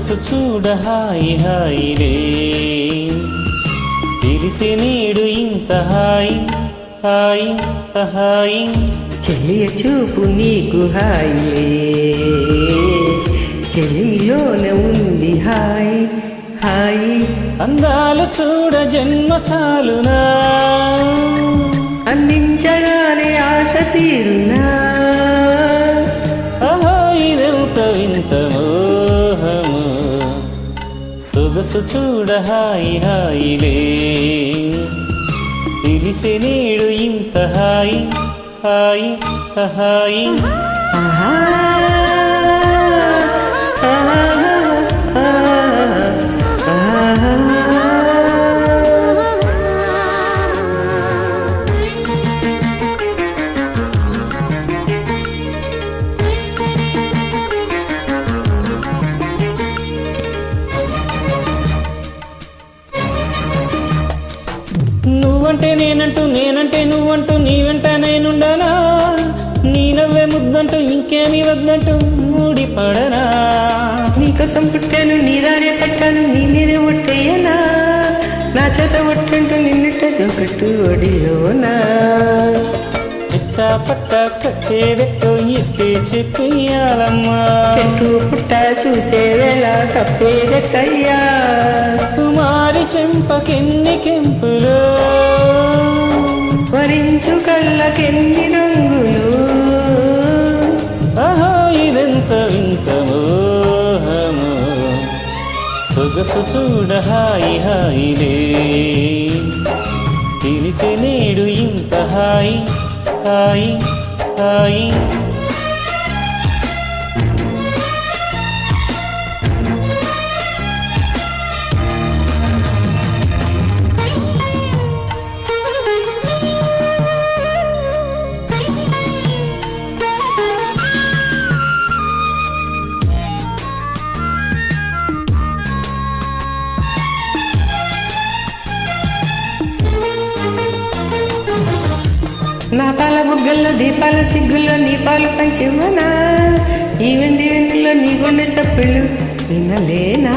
సొగసు చూడ హాయి హాయిలే తెలిసి నీడు ఇంత హాయి హాయి హాయి చెలియ చూపు నీకు హాయిలే చెలిలోనే ఉంది హాయి హాయి అందాలు చూడ జన్మ చాలునా అందించగానే ఆశ తీరునా ఇదెంత వింత మోహము సొగసు చూడ హాయి హాయిలే తెలిసి నీడు ఇంత హాయి హాయి హాయి ఆహా నువ్వంటే నేనంటూ నేనంటే నువ్వంటూ నీ వెంట నేనుండనా నీ నవ్వే ముద్దంటూ ఇంకేమీ వద్దంటూ మూడిపడనా నీకోసం పుట్టాను నీ దారే పట్టాను నీ మీదే ఒట్టేయనా నా చేత ఒట్టంటూ నిన్నుట ఒకట్టు ఒడియోనా ఇట్టా పట్ట కట్టేదెట్టో ఎత్తే చెప్పేయాలమ్మా చెట్టు పుట్ట చూసే వేళ తప్పేదెట్టయ్యా కుమారి చెంపకెన్ని కెంపులు వరించు కళ్ళకెన్ని రంగులు ఆహో ఇదెంత వింత మోహము సొగసు చూడ హాయి హాయిలే తెలిసి నేడు ఇంత హాయి హాయి హాయి నా పాల బుగ్గల్లో దీపాల సిగ్గుల్లో నీ పాలు పంచివ్వనా ఈ వెండి వెండిలో నీ గుండె చప్పుళ్ళు వినలేనా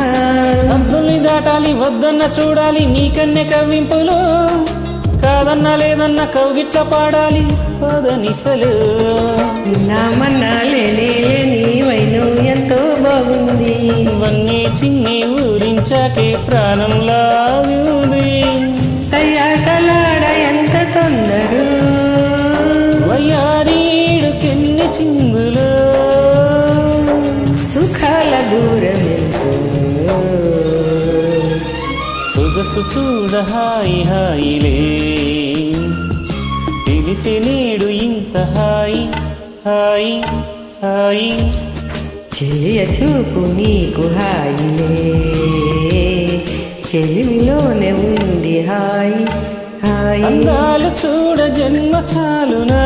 అద్దుల్ని దాటాలి వద్దన్న చూడాలి నీకన్నే కవ్వింపులు కాదన్నా లేదన్న కౌగిట్ల పాడాలి పదనిసలు నామన్నా లేని వైను ఎంతో బాగుంది ఇవన్నీ చిన్ని ఊరించాకే ప్రాణం లాగుంది సయ్యాటలాడ ఎంత తొందరు వయ్యారీడుకెన్ని చింగులు సుఖాల దూరం ఎంతో సొగసు చూడ హాయి హాయిలే తెలిసి నేడు ఇంత హాయి హాయి హాయి చెలియ చూపు నీకు హాయిలే చెలిలోనే ఉంది హాయి హాయి అందాలు చూడ జన్మ చాలునా